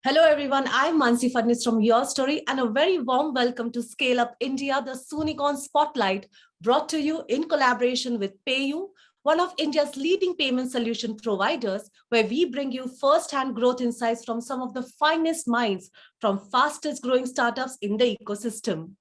Hello everyone, I'm Mansi Fadnis from YourStory and a very warm welcome to Scale Up India, the Soonicorn Spotlight, brought to you in collaboration with PayU, one of India's leading payment solution providers, where we bring you first-hand growth insights from some of the finest minds from fastest growing startups in the ecosystem.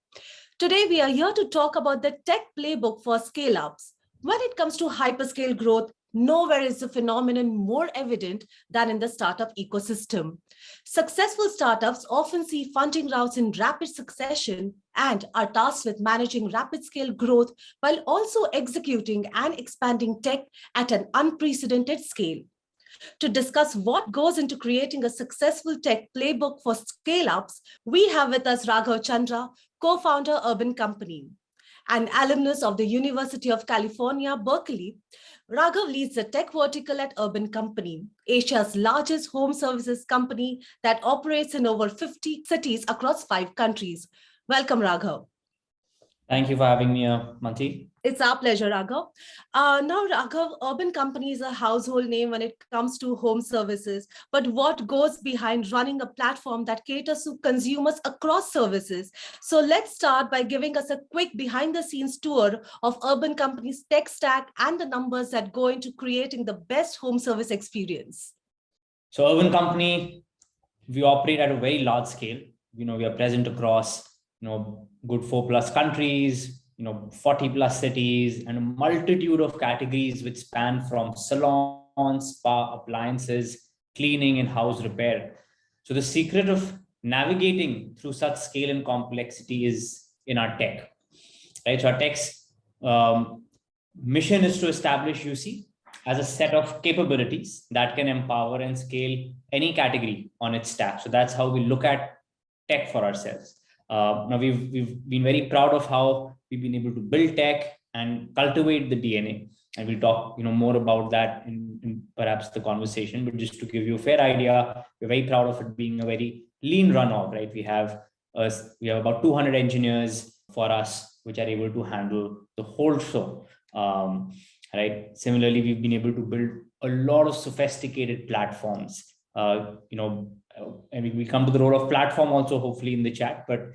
Today, we are here to talk about the tech playbook for scale-ups. When it comes to hyperscale growth, nowhere is the phenomenon more evident than in the startup ecosystem. Successful startups often see funding routes in rapid succession and are tasked with managing rapid scale growth while also executing and expanding tech at an unprecedented scale. To discuss what goes into creating a successful tech playbook for scale-ups, we have with us Raghav Chandra, co-founder Urban Company. An alumnus of the University of California, Berkeley, Raghav leads the tech vertical at Urban Company, Asia's largest home services company that operates in over 50 cities across 5 countries. Welcome, Raghav. Thank you for having me, Mansi. It's our pleasure, Raghav. Now, Raghav, Urban Company is a household name when it comes to home services. But what goes behind running a platform that caters to consumers across services? So let's start by giving us a quick behind-the-scenes tour of Urban Company's tech stack and the numbers that go into creating the best home service experience. So Urban Company, we operate at a very large scale. We are present across, good 4+ countries, 40+ cities, and a multitude of categories which span from salons, spa, appliances, cleaning, and house repair. So the secret of navigating through such scale and complexity is in our tech, right? So our tech's mission is to establish UC as a set of capabilities that can empower and scale any category on its stack. So that's how we look at tech for ourselves. Now we've been very proud of how we've been able to build tech and cultivate the DNA, and we'll talk more about that in perhaps the conversation. But just to give you a fair idea, we're very proud of it being a very lean run-off, right? We have about 200 engineers for us, which are able to handle the whole show. Right. Similarly, we've been able to build a lot of sophisticated platforms. And we come to the role of platform also, hopefully in the chat. But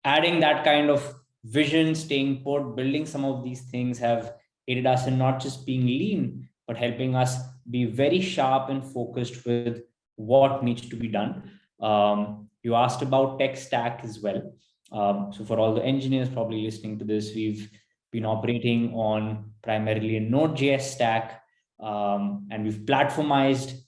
adding that kind of vision, staying put, building some of these things have aided us in not just being lean, but helping us be very sharp and focused with what needs to be done. You asked about tech stack as well. So for all the engineers probably listening to this, we've been operating on primarily a Node.js stack, and we've platformized,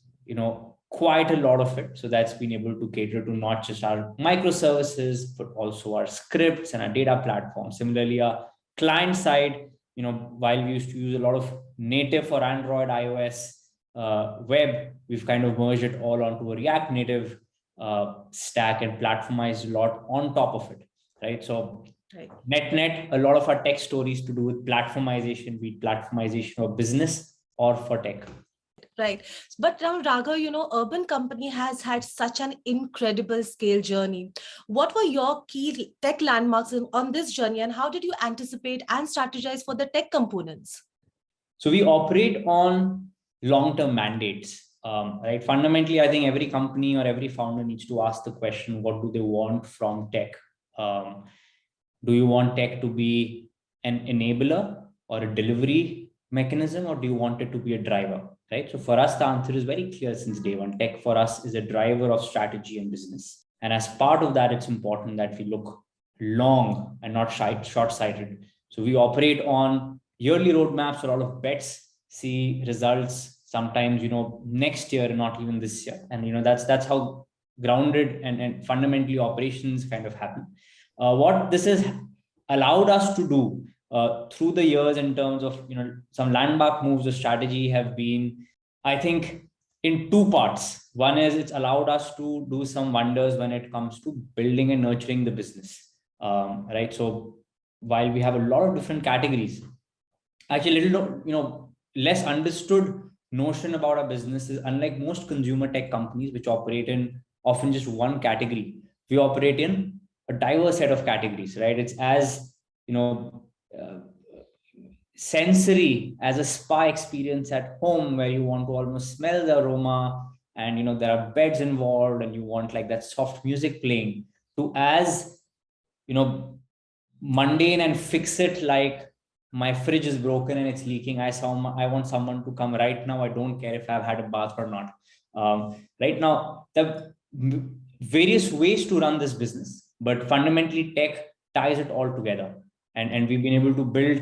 quite a lot of it. So that's been able to cater to not just our microservices, but also our scripts and our data platform. Similarly, our client side, while we used to use a lot of native for Android, iOS, web, we've kind of merged it all onto a React Native stack and platformized a lot on top of it, right? So net, a lot of our tech stories to do with platformization, be it platformization of business or for tech. Right. But now, Raghav, Urban Company has had such an incredible scale journey. What were your key tech landmarks on this journey, and how did you anticipate and strategize for the tech components? So we operate on long-term mandates, right? Fundamentally, I think every company or every founder needs to ask the question, what do they want from tech? Do you want tech to be an enabler or a delivery mechanism, or do you want it to be a driver? Right. So for us, the answer is very clear since day one. Tech for us is a driver of strategy and business. And as part of that, it's important that we look long and not short-sighted. So we operate on yearly roadmaps, a lot of bets, see results sometimes, next year, not even this year. And, that's how grounded and fundamentally operations kind of happen. What this has allowed us to do through the years in terms of some landmark moves of strategy have been, I think, in 2 parts. One is it's allowed us to do some wonders when it comes to building and nurturing the business, right? So while we have a lot of different categories, actually less understood notion about our business is, unlike most consumer tech companies which operate in often just one category, we operate in a diverse set of categories, right? It's as sensory as a spa experience at home, where you want to almost smell the aroma, and there are beds involved, and you want like that soft music playing, to as mundane and fix it, like my fridge is broken and it's leaking. I want someone to come right now. I don't care if I've had a bath or not. Right now, the various ways to run this business, but fundamentally tech ties it all together. And we've been able to build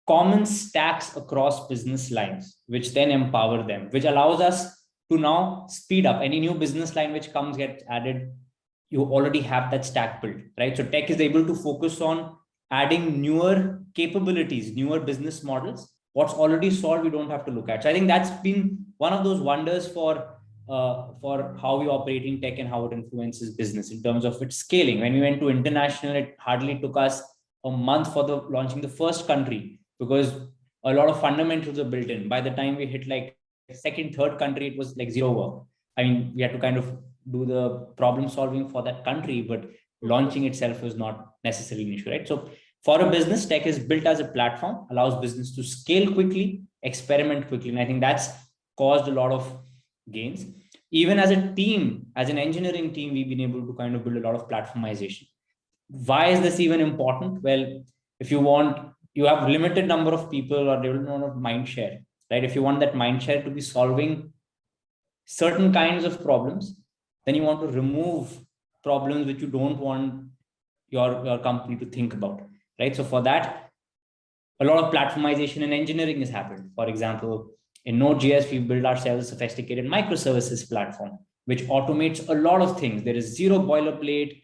common stacks across business lines, which then empower them, which allows us to now speed up any new business line which gets added. You already have that stack built, right? So tech is able to focus on adding newer capabilities, newer business models. What's already solved, we don't have to look at. So I think that's been one of those wonders for how we operate in tech and how it influences business in terms of its scaling. When we went to international, it hardly took us a month for launching the first country, because a lot of fundamentals are built in. By the time we hit like second, third country, it was like zero work. I mean, we had to kind of do the problem solving for that country, but launching itself is not necessarily an issue, right? So for a business, tech is built as a platform, allows business to scale quickly, experiment quickly. And I think that's caused a lot of gains. Even as a team, as an engineering team, we've been able to kind of build a lot of platformization. Why is this even important? Well, if you have limited number of people or limited amount of mind share, right? If you want that mind share to be solving certain kinds of problems, then you want to remove problems which you don't want your company to think about, right? So for that, a lot of platformization and engineering has happened. For example, in Node.js, we've built ourselves a sophisticated microservices platform, which automates a lot of things. There is zero boilerplate.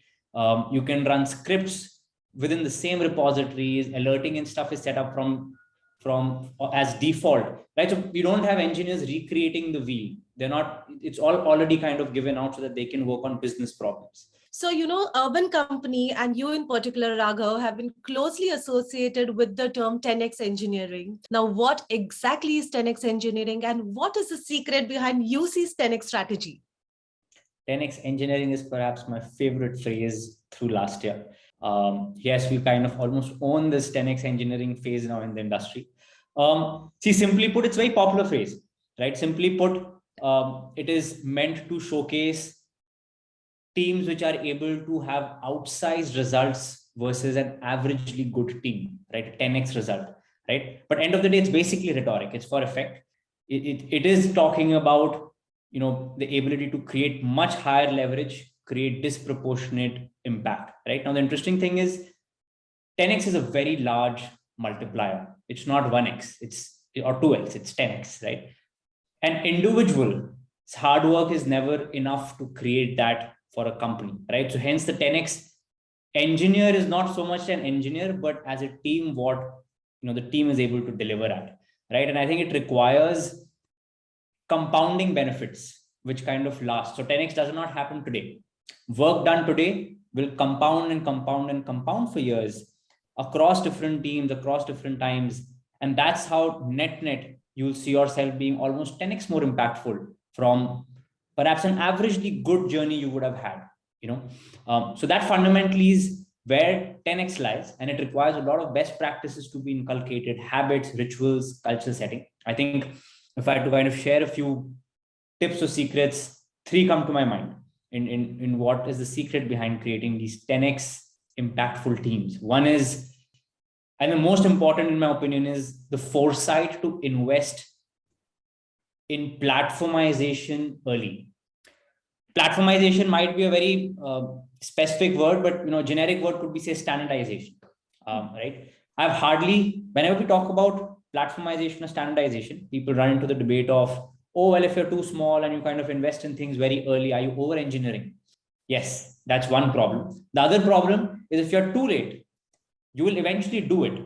You can run scripts within the same repositories. Alerting and stuff is set up from as default, right? So you don't have engineers recreating the wheel. It's all already kind of given out so that they can work on business problems. So, Urban Company and you in particular, Raghav, have been closely associated with the term 10x engineering. Now, what exactly is 10x engineering, and what is the secret behind UC's 10x strategy? 10x engineering is perhaps my favorite phrase through last year. Yes, we kind of almost own this 10x engineering phase now in the industry. See, simply put, it's a very popular phrase, right? Simply put, it is meant to showcase teams which are able to have outsized results versus an averagely good team, right? A 10x result, right? But end of the day, it's basically rhetoric. It's for effect. It is talking about the ability to create much higher leverage, create disproportionate impact, right? Now, the interesting thing is 10x is a very large multiplier. It's not 1x, or 2x, it's 10x, right? An individual's hard work is never enough to create that for a company, right? So hence the 10x engineer is not so much an engineer, but as a team, what the team is able to deliver at, right? And I think it requires compounding benefits, which kind of last. So 10x does not happen today. Work done today will compound and compound and compound for years across different teams, across different times. And that's how net you'll see yourself being almost 10x more impactful from perhaps an averagely good journey you would have had, so that fundamentally is where 10x lies, and it requires a lot of best practices to be inculcated, habits, rituals, culture setting. I think if I had to kind of share a few tips or secrets, 3 come to my mind in what is the secret behind creating these 10x impactful teams. One is, and the most important in my opinion, is the foresight to invest in platformization early. Platformization might be a very specific word, but generic word could be, say, standardization, right? Whenever we talk about platformization or standardization, people run into the debate of, oh, well, if you're too small and you kind of invest in things very early, are you over engineering? Yes, that's one problem. The other problem is if you're too late, you will eventually do it,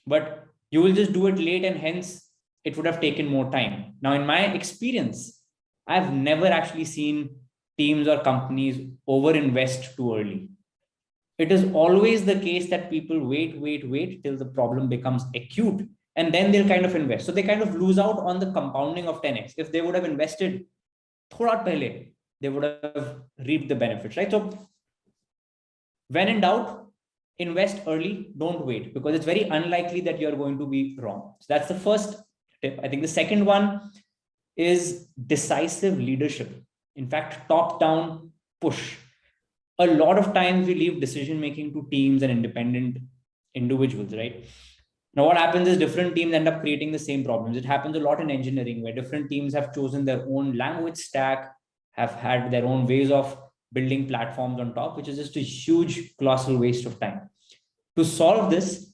but you will just do it late, and hence it would have taken more time. Now, in my experience, I've never actually seen teams or companies overinvest too early. It is always the case that people wait till the problem becomes acute, and then they'll kind of invest. So they kind of lose out on the compounding of 10x. If they would have invested thoda pehle, they would have reaped the benefits, right? So when in doubt, invest early, don't wait, because it's very unlikely that you're going to be wrong. So that's the first tip. I think the second one is decisive leadership. In fact, top-down push. A lot of times we leave decision-making to teams and independent individuals, right? Now, what happens is different teams end up creating the same problems. It happens a lot in engineering where different teams have chosen their own language stack, have had their own ways of building platforms on top, which is just a huge, colossal waste of time. To solve this,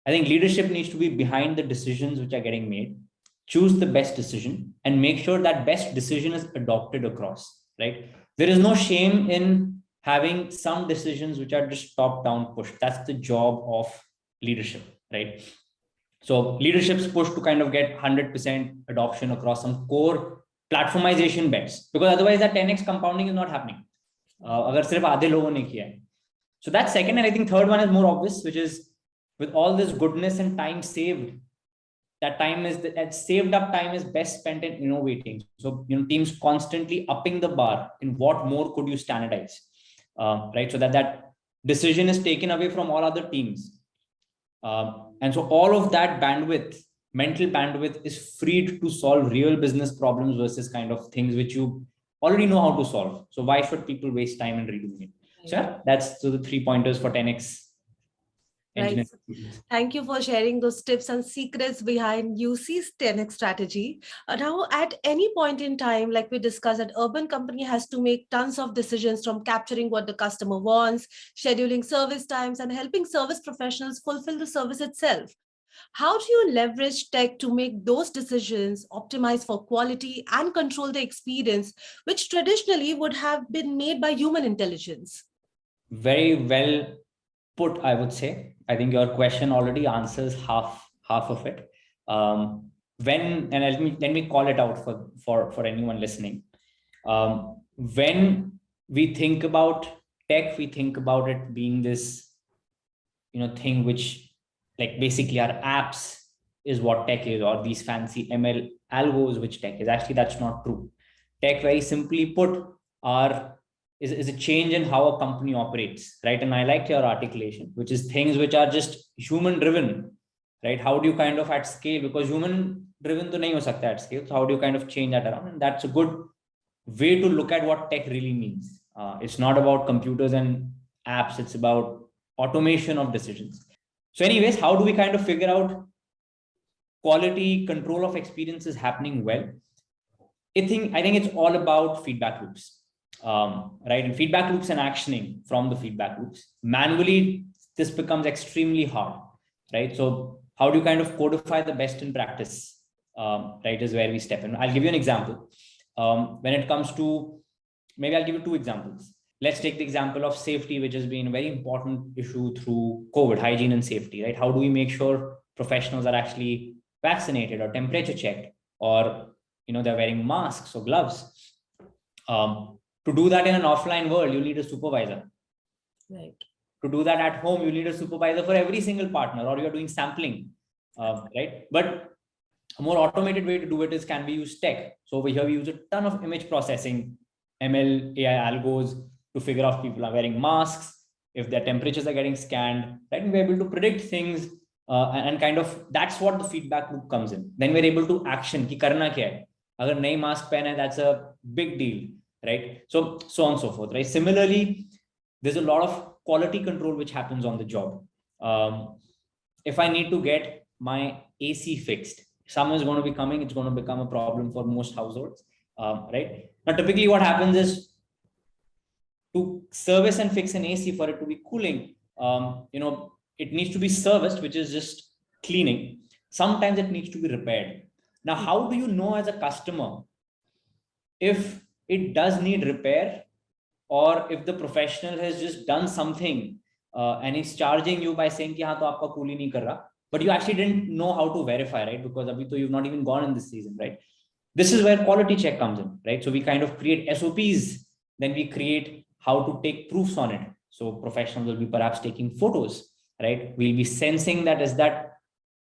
I think leadership needs to be behind the decisions which are getting made, choose the best decision, and make sure that best decision is adopted across, right? There is no shame in having some decisions which are just top-down push. That's the job of leadership, right? So leadership's push to kind of get 100% adoption across some core platformization bets, because otherwise that 10x compounding is not happening. अगर सिर्फ आधे लोगों ने किया है. So that's second, and I think third one is more obvious, which is with all this goodness and time saved, that saved up time is best spent in innovating. So teams constantly upping the bar in what more could you standardize, right? So that decision is taken away from all other teams, and so all of that bandwidth, mental bandwidth, is freed to solve real business problems versus kind of things which you already know how to solve. So why should people waste time in redoing it? So that's the 3 pointers for 10x. Right. Thank you for sharing those tips and secrets behind UC's 10x strategy. Now, at any point in time, like we discussed, an urban company has to make tons of decisions, from capturing what the customer wants, scheduling service times, and helping service professionals fulfill the service itself. How do you leverage tech to make those decisions, optimize for quality, and control the experience, which traditionally would have been made by human intelligence? Very well put, I would say. I think your question already answers half of it. Let me call it out for anyone listening. When we think about tech, we think about it being this, thing which, like, basically our apps is what tech is, or these fancy ML algos which tech is. Actually, that's not true. Tech, very simply put, is a change in how a company operates, right? And I liked your articulation, which is things which are just human driven, right? How do you kind of at scale, because human driven to nahi ho sakta at scale. So how do you kind of change that around? And that's a good way to look at what tech really means. It's not about computers and apps. It's about automation of decisions. So anyways, how do we kind of figure out quality control of experiences happening well? I think it's all about feedback loops. Right? And feedback loops and actioning from the feedback loops. Manually, this becomes extremely hard, right? So how do you kind of codify the best in practice, right, is where we step in. I'll give you an example. When it comes to, maybe I'll give you two examples. Let's take the example of safety, which has been a very important issue through COVID, hygiene and safety, right? How do we make sure professionals are actually vaccinated or temperature checked, or, they're wearing masks or gloves? To do that in an offline world, you need a supervisor. Right. To do that at home, you need a supervisor for every single partner, or you're doing sampling, right? But a more automated way to do it is, can we use tech? So over here, we use a ton of image processing, ML, AI algos to figure out if people are wearing masks, if their temperatures are getting scanned, right? And we're able to predict things, and kind of, that's what the feedback loop comes in. Then we're able to action, ki karna kya hai? Agar nahi mask pehna hai, that's a big deal, right? So on and so forth, right? Similarly, there's a lot of quality control which happens on the job. If I need to get my AC fixed, summer is going to be coming, it's going to become a problem for most households, right? Now, typically what happens is, to service and fix an AC, for it to be cooling, it needs to be serviced, which is just cleaning. Sometimes it needs to be repaired. Now, how do you know as a customer if it does need repair, or if the professional has just done something and is charging you by saying ki haan to aapka cool hi nahi kar raha, but you actually didn't know how to verify, right? Because abhi to you've not even gone in this season, right? This is where quality check comes in, right? So we kind of create SOPs, then we create how to take proofs on it. So professionals will be perhaps taking photos, right? We'll be sensing that, is that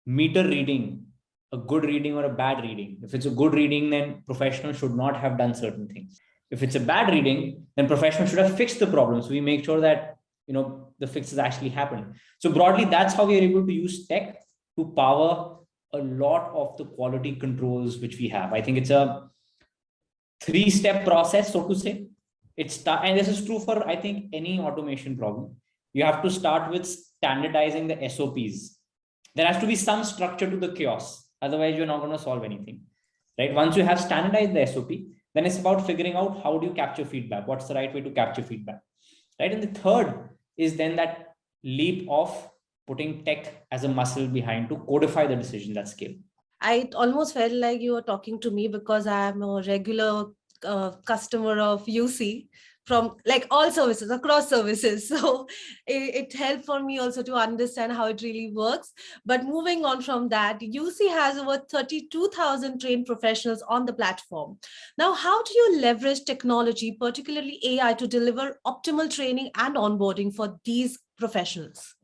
meter reading a good reading or a bad reading? If it's a good reading, then professionals should not have done certain things. If it's a bad reading, then professionals should have fixed the problem. So we make sure that, the fixes actually happen. So broadly, that's how we are able to use tech to power a lot of the quality controls which we have. I think it's a 3-step process, so to say. And this is true for, I think, any automation problem. You have to start with standardizing the SOPs. There has to be some structure to the chaos. Otherwise, you're not going to solve anything, right? Once you have standardized the SOP, then it's about figuring out how do you capture feedback? What's the right way to capture feedback, right? And the third is then that leap of putting tech as a muscle behind to codify the decisions at scale. I almost felt like you were talking to me because I am a regular customer of UC from like all services, across services. So it helped for me also to understand how it really works. But moving on from that, UC has over 32,000 trained professionals on the platform. Now, how do you leverage technology, particularly AI, to deliver optimal training and onboarding for these professionals?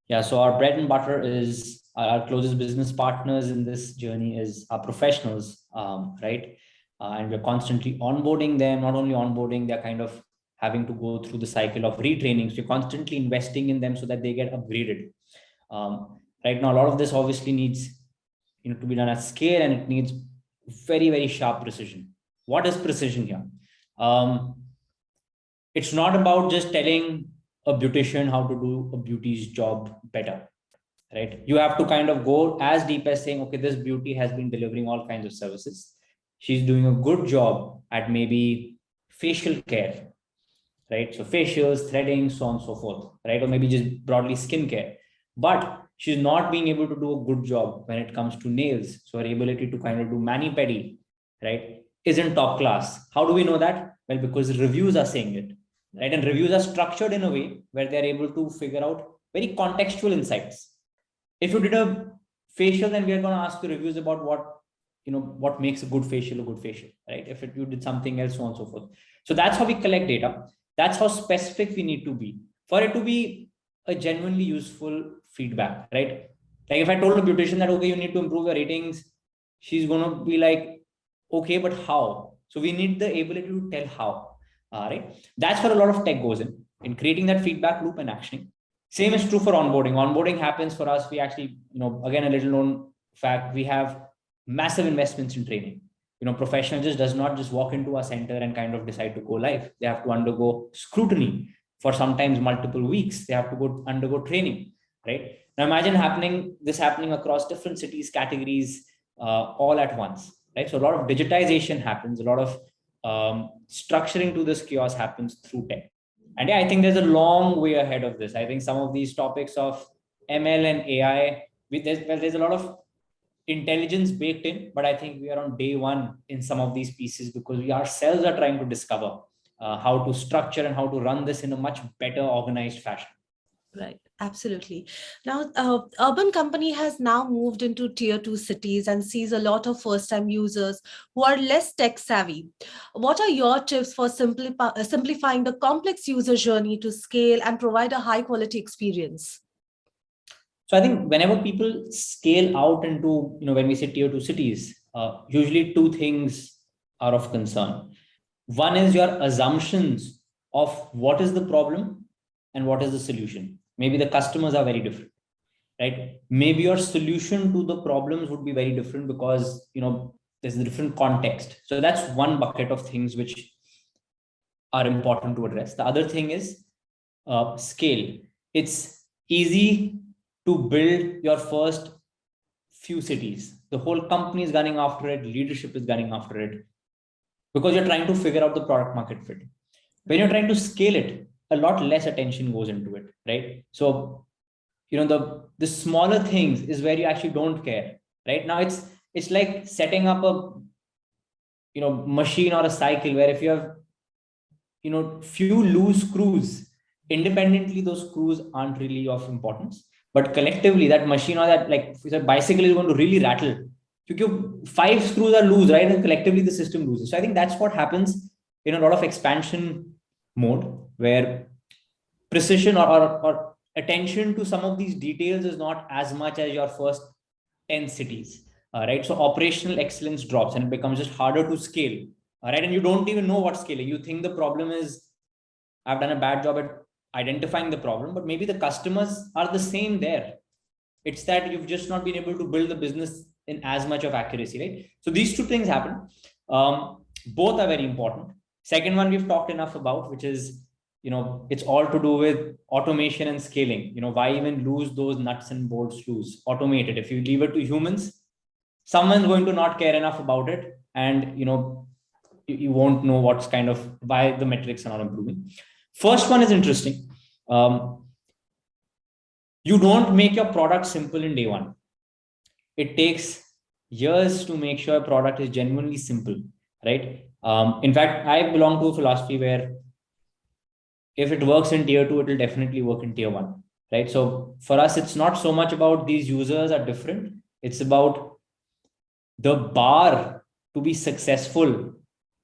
Yeah, so our bread and butter is our closest business partners in this journey is our professionals, right? And we're constantly onboarding them, not only onboarding, they're kind of having to go through the cycle of retraining. So you're constantly investing in them so that they get upgraded. Right now, a lot of this obviously needs to be done at scale, and it needs very, very sharp precision. What is precision here? It's not about just telling a beautician how to do a beauty's job better, right? You have to kind of go as deep as saying, okay, this beauty has been delivering all kinds of services. She's doing a good job at maybe facial care, right? So facials, threading, so on and so forth, right? Or maybe just broadly skincare. But she's not being able to do a good job when it comes to nails. So her ability to kind of do mani-pedi, right, isn't top class. How do we know that? Well, because reviews are saying it, right? And reviews are structured in a way where they're able to figure out very contextual insights. If you did a facial, then we are going to ask you reviews about what makes a good facial, right? If you did something else, so on and so forth. So that's how we collect data. That's how specific we need to be for it to be a genuinely useful feedback, right? Like if I told a beautician that, okay, you need to improve your ratings, she's going to be like, okay, but how? So we need the ability to tell how, right? That's where a lot of tech goes in creating that feedback loop and actioning. Same is true for onboarding. Onboarding happens for us. We actually, again, a little known fact, we have massive investments in training. Professional does not just walk into a center and kind of decide to go live. They have to undergo scrutiny for sometimes multiple weeks. They have to undergo training, right? Now imagine this happening across different cities, categories, all at once, right? So a lot of digitization happens, a lot of structuring to this chaos happens through tech. And yeah, I think there's a long way ahead of this. I think some of these topics of ML and AI, there's a lot of intelligence baked in, but I think we are on day one in some of these pieces because we ourselves are trying to discover how to structure and how to run this in a much better organized fashion. Right, absolutely. Now, Urban Company has now moved into tier 2 cities and sees a lot of first-time users who are less tech savvy. What are your tips for simplifying the complex user journey to scale and provide a high-quality experience? So I think whenever people scale out into, when we say tier 2 cities, usually two things are of concern. One is your assumptions of what is the problem and what is the solution. Maybe the customers are very different, right? Maybe your solution to the problems would be very different because, there's a different context. So that's one bucket of things which are important to address. The other thing is scale. It's easy to build your first few cities. The whole company is gunning after it. Leadership is gunning after it because you're trying to figure out the product market fit. When you're trying to scale it, a lot less attention goes into it, right? So, the smaller things is where you actually don't care. Right now, it's like setting up a machine or a cycle where if you have few loose screws, independently those screws aren't really of importance, but collectively that machine or that, like if a bicycle is going to really rattle because 5 screws are loose, right? And collectively the system loses. So I think that's what happens in a lot of expansion mode where precision or attention to some of these details is not as much as your first 10 cities, right? So operational excellence drops and it becomes just harder to scale, right? And you don't even know what scaling. You think the problem is, I've done a bad job at identifying the problem, but maybe the customers are the same there. It's that you've just not been able to build the business in as much of accuracy, right? So these two things happen. Both are very important. Second one we've talked enough about, which is, it's all to do with automation and scaling. Why even lose those nuts and bolts loose? Automate it. If you leave it to humans, someone's going to not care enough about it, and you won't know what's kind of why the metrics are not improving. First one is interesting. You don't make your product simple in day one. It takes years to make sure a product is genuinely simple, right? In fact, I belong to a philosophy where if it works in tier 2, it will definitely work in tier 1, right? So for us, it's not so much about these users are different. It's about the bar to be successful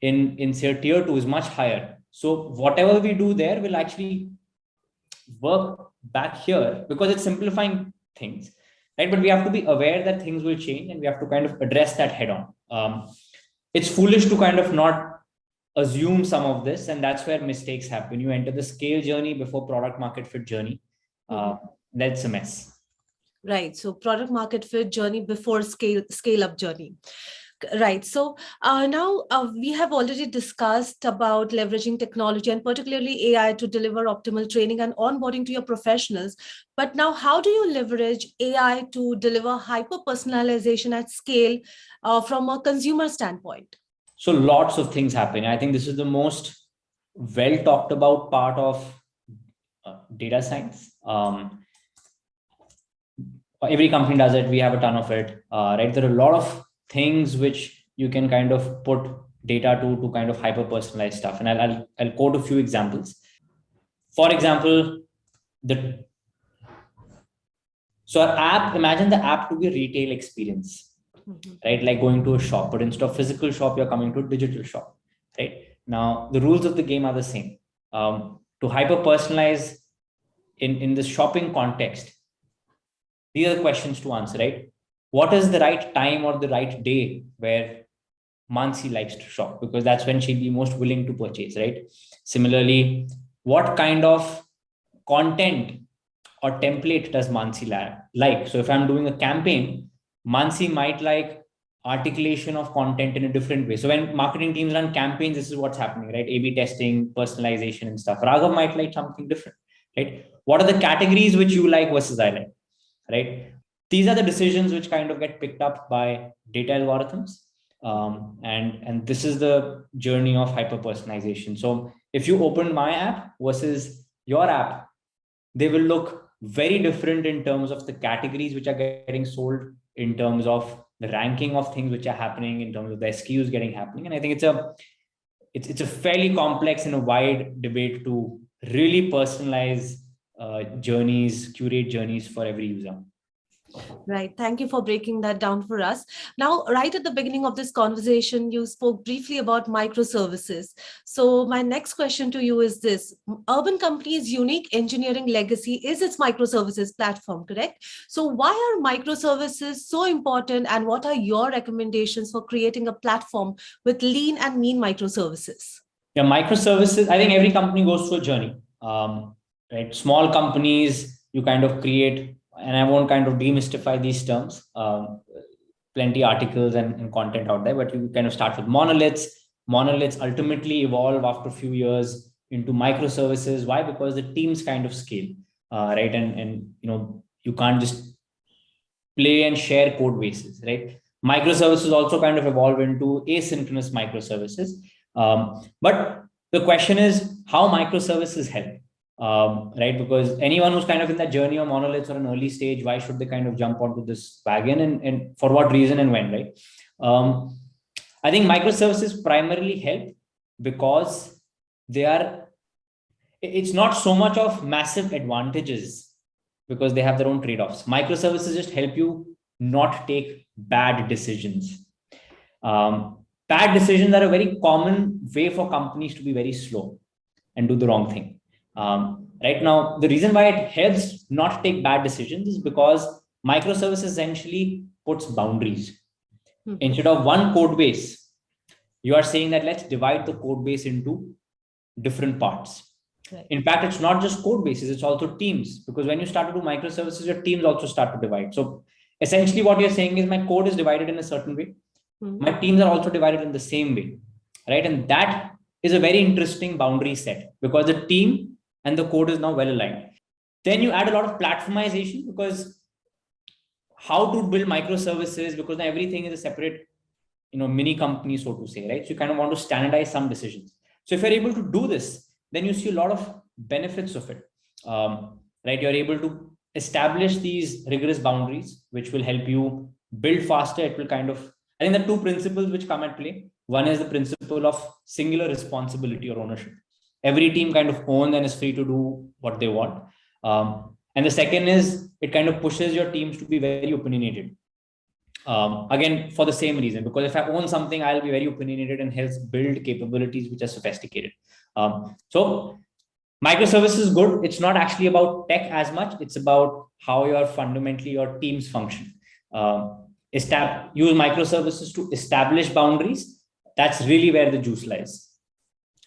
in say tier 2 is much higher. So whatever we do there will actually work back here because it's simplifying things, right? But we have to be aware that things will change and we have to kind of address that head on. It's foolish to kind of not assume some of this, and that's where mistakes happen. You enter the scale journey before product market fit journey. That's a mess. Right. So product market fit journey before scale up journey. Right. So now we have already discussed about leveraging technology and particularly AI to deliver optimal training and onboarding to your professionals. But now, how do you leverage AI to deliver hyper personalization at scale from a consumer standpoint? So lots of things happen. I think this is the most well talked about part of data science. Every company does it. We have a ton of it, right? There are a lot of things which you can kind of put data to kind of hyper personalize stuff. And I'll quote a few examples. For example, so our app, imagine the app to be a retail experience, right? Like going to a shop, but instead of physical shop, you're coming to a digital shop, right? Now, the rules of the game are the same. To hyper personalize in the shopping context, these are the questions to answer, right? What is the right time or the right day where Mansi likes to shop? Because that's when she'll be most willing to purchase, right? Similarly, what kind of content or template does Mansi like? So if I'm doing a campaign, Mansi might like articulation of content in a different way. So when marketing teams run campaigns, this is what's happening, right? A/B testing, personalization and stuff. Raghav might like something different, right? What are the categories which you like versus I like, right? These are the decisions which kind of get picked up by data algorithms. And this is the journey of hyper personalization. So if you open my app versus your app, they will look very different in terms of the categories which are getting sold, in terms of the ranking of things which are happening, in terms of the SKUs getting happening. And I think it's a fairly complex and a wide debate to really personalize journeys, curate journeys for every user. Right. Thank you for breaking that down for us. Now, right at the beginning of this conversation, you spoke briefly about microservices. So my next question to you is this. Urban Company's unique engineering legacy is its microservices platform, correct? So why are microservices so important, and what are your recommendations for creating a platform with lean and mean microservices? Yeah, microservices, I think every company goes through a journey. Right? Small companies, you kind of create, and I won't kind of demystify these terms. Plenty articles and content out there, but you kind of start with monoliths. Monoliths ultimately evolve after a few years into microservices. Why? Because the teams kind of scale, right? And you can't just play and share code bases, right? Microservices also kind of evolve into asynchronous microservices. But the question is how microservices help. Right? Because anyone who's kind of in that journey of monoliths or an early stage, why should they kind of jump onto this wagon, and for what reason and when, right? I think microservices primarily help because it's not so much of massive advantages because they have their own trade-offs. Microservices just help you not take bad decisions. Bad decisions are a very common way for companies to be very slow and do the wrong thing. Right now, the reason why it helps not take bad decisions is because microservices essentially puts boundaries. Instead of one code base, you are saying that let's divide the code base into different parts. Right. In fact, it's not just code bases, it's also teams, because when you start to do microservices, your teams also start to divide. So essentially what you're saying is my code is divided in a certain way. My teams are also divided in the same way, right? And that is a very interesting boundary set, because the team and the code is now well aligned. Then you add a lot of platformization, because how to build microservices, because now everything is a separate, mini company, so to say, right? So you kind of want to standardize some decisions. So if you're able to do this, then you see a lot of benefits of it, right? You're able to establish these rigorous boundaries, which will help you build faster. It will kind of, I think the two principles which come at play. One is the principle of singular responsibility or ownership. Every team kind of owns and is free to do what they want. And the second is it kind of pushes your teams to be very opinionated. Again, for the same reason, because if I own something, I'll be very opinionated and helps build capabilities which are sophisticated. So microservices is good. It's not actually about tech as much. It's about how your teams function. Use microservices to establish boundaries. That's really where the juice lies.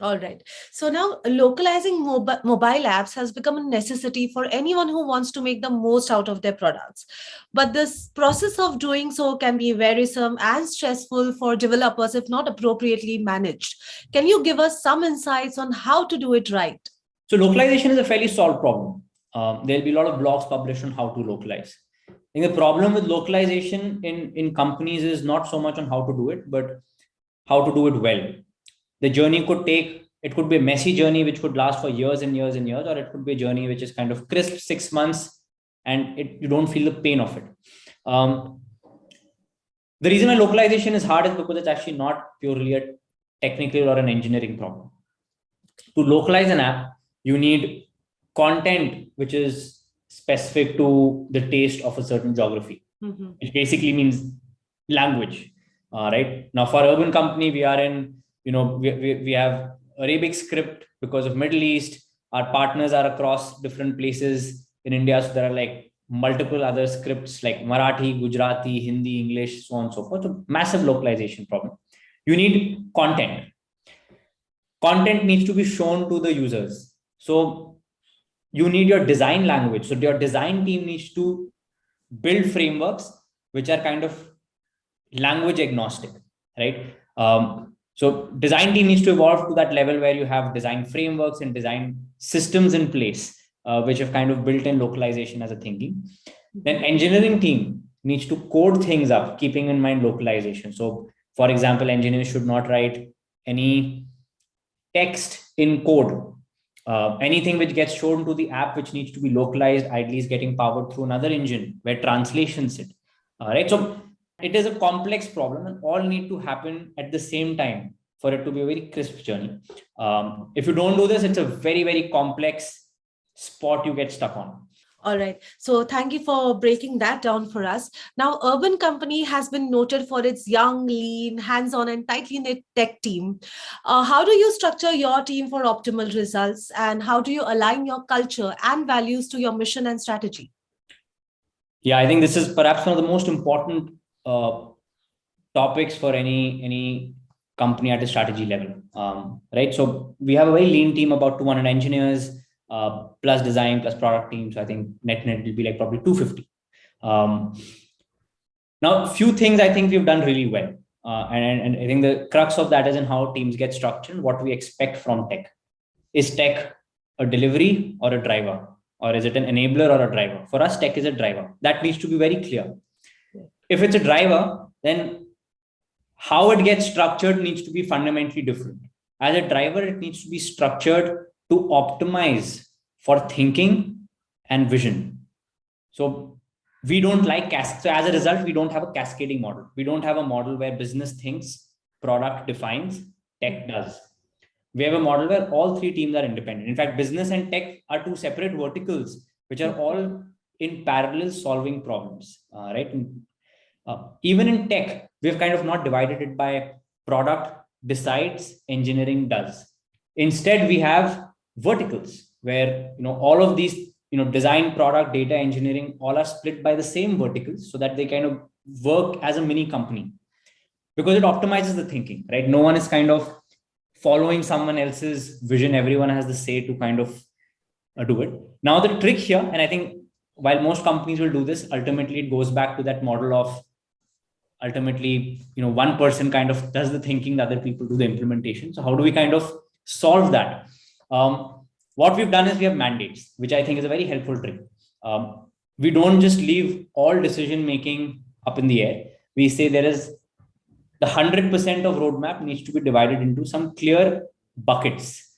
All right. So now localizing mobile apps has become a necessity for anyone who wants to make the most out of their products. But this process of doing so can be wearisome and stressful for developers if not appropriately managed. Can you give us some insights on how to do it right? So localization is a fairly solved problem. There'll be a lot of blogs published on how to localize. I think the problem with localization in companies is not so much on how to do it, but how to do it well. The journey it could be a messy journey which could last for years and years and years, or it could be a journey which is kind of crisp 6 months and you don't feel the pain of it. The reason why localization is hard is because it's actually not purely a technical or an engineering problem. To localize an app, you need content which is specific to the taste of a certain geography, which basically means language. Right now, for urban company, we are in, we have Arabic script because of Middle East. Our partners are across different places in India, so there are like multiple other scripts like Marathi, Gujarati, Hindi, English, so on and so forth. So massive localization problem. You need content. Content needs to be shown to the users. So you need your design language. So your design team needs to build frameworks which are kind of language agnostic, right? So design team needs to evolve to that level where you have design frameworks and design systems in place, which have kind of built in localization as a thinking. Then engineering team needs to code things up, keeping in mind localization. So for example, engineers should not write any text in code. Anything which gets shown to the app which needs to be localized, ideally is getting powered through another engine where translation sit. Right. So it is a complex problem and all need to happen at the same time for it to be a very crisp journey. If you don't do this, it's a very, very complex spot you get stuck on. All right. So thank you for breaking that down for us. Now, Urban Company has been noted for its young, lean, hands-on and tightly knit tech team. How do you structure your team for optimal results? And how do you align your culture and values to your mission and strategy? Yeah, I think this is perhaps one of the most important topics for any company at a strategy level, right? So we have a very lean team, about 200 engineers, plus design, plus product team. So I think net will be like probably 250. Now, a few things I think we've done really well. And I think the crux of that is in how teams get structured, what we expect from tech. Is tech a delivery or a driver? Or is it an enabler or a driver? For us, tech is a driver. That needs to be very clear. If it's a driver, then how it gets structured needs to be fundamentally different. As a driver, it needs to be structured to optimize for thinking and vision. So we don't like so as a result, we don't have a cascading model. We don't have a model where business thinks, product defines, tech does. We have a model where all three teams are independent. In fact, business and tech are two separate verticals, which are all in parallel solving problems, right? Even in tech, we've kind of not divided it by product decides, engineering does. Instead, we have verticals where all of these design, product, data, engineering all are split by the same verticals so that they kind of work as a mini company, because it optimizes the thinking, right? No one is kind of following someone else's vision. Everyone has the say to kind of do it. Now, the trick here, and I think while most companies will do this, ultimately it goes back to that model of ultimately, one person kind of does the thinking, the other people do the implementation. So how do we kind of solve that? What we've done is we have mandates, which I think is a very helpful trick. We don't just leave all decision making up in the air. We say there is the 100% of roadmap needs to be divided into some clear buckets.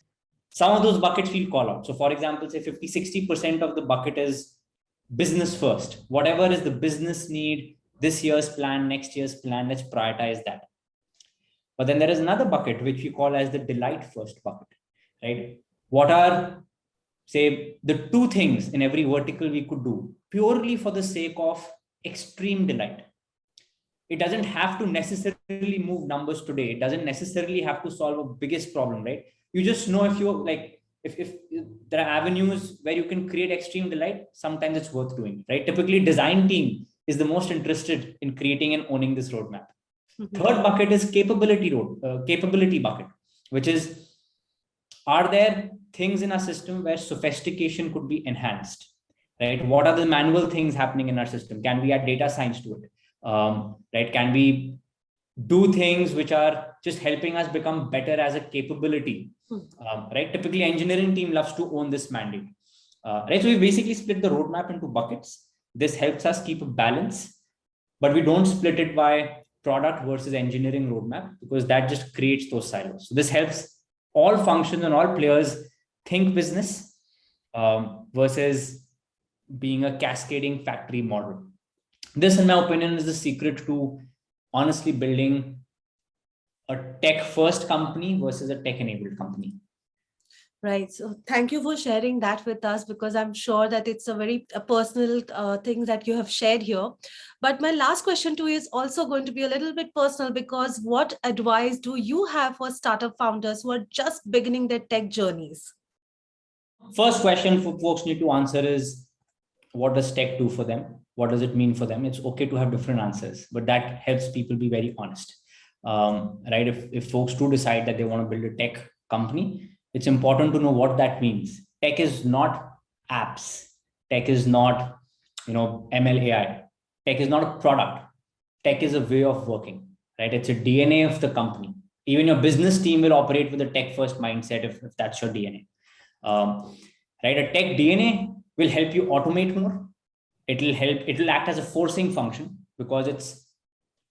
Some of those buckets we'll call out. So for example, say 50-60% of the bucket is business first. Whatever is the business need, this year's plan, next year's plan, let's prioritize that. But then there is another bucket, which we call as the delight first bucket, right? What are, say, the two things in every vertical we could do purely for the sake of extreme delight? It doesn't have to necessarily move numbers today. It doesn't necessarily have to solve a biggest problem, right? You just know if you're like, if there are avenues where you can create extreme delight, sometimes it's worth doing, right? Typically, design team is the most interested in creating and owning this roadmap. Third bucket is capability bucket, which is, are there things in our system where sophistication could be enhanced, right? What are the manual things happening in our system? Can we add data science to it? Right? Can we do things which are just helping us become better as a capability? Right? Typically, engineering team loves to own this mandate. Right? So we basically split the roadmap into buckets. This helps us keep a balance, but we don't split it by product versus engineering roadmap, because that just creates those silos. So this helps all functions and all players think business versus being a cascading factory model. This, in my opinion, is the secret to honestly building a tech-first company versus a tech-enabled company. Right. So thank you for sharing that with us, because I'm sure that it's a very personal thing that you have shared here. But my last question to you is also going to be a little bit personal, because what advice do you have for startup founders who are just beginning their tech journeys? First question for folks need to answer is, what does tech do for them? What does it mean for them? It's okay to have different answers, but that helps people be very honest. Right? If folks do decide that they want to build a tech company, it's important to know what that means. Tech is not apps. Tech is not, ML AI. Tech is not a product. Tech is a way of working, right? It's a DNA of the company. Even your business team will operate with a tech-first mindset if that's your DNA. Right? A tech DNA will help you automate more. It will act as a forcing function, because it's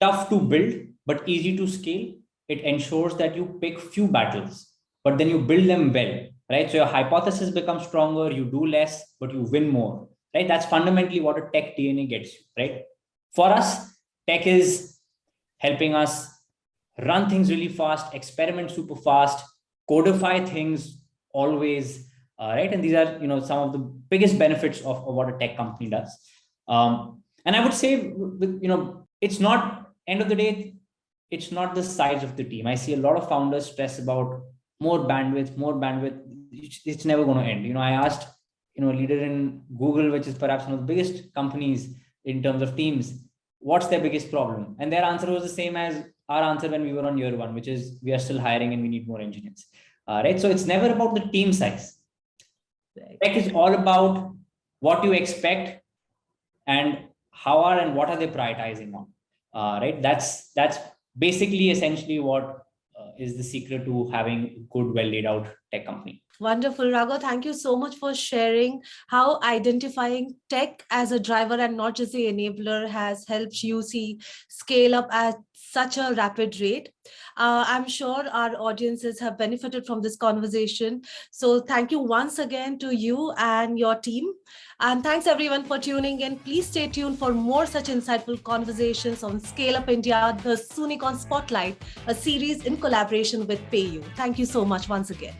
tough to build, but easy to scale. It ensures that you pick few battles, but then you build them well, right? So your hypothesis becomes stronger, you do less, but you win more, right? That's fundamentally what a tech DNA gets you, right? For us, tech is helping us run things really fast, experiment super fast, codify things always, right? And these are, some of the biggest benefits of what a tech company does. And I would say, it's not, end of the day, it's not the size of the team. I see a lot of founders stress about more bandwidth. It's never going to end. I asked, a leader in Google, which is perhaps one of the biggest companies in terms of teams, what's their biggest problem? And their answer was the same as our answer when we were on year one, which is we are still hiring and we need more engineers. Right? So it's never about the team size. Tech is all about what you expect and what are they prioritizing on. Right? That's basically essentially what is the secret to having a good, well laid out tech company. Wonderful, Raghav. Thank you so much for sharing how identifying tech as a driver and not just the enabler has helped you scale up at such a rapid rate. I'm sure our audiences have benefited from this conversation. So thank you once again to you and your team. And thanks everyone for tuning in. Please stay tuned for more such insightful conversations on Scale Up India, the Soonicorn Spotlight, a series in collaboration with PayU. Thank you so much once again.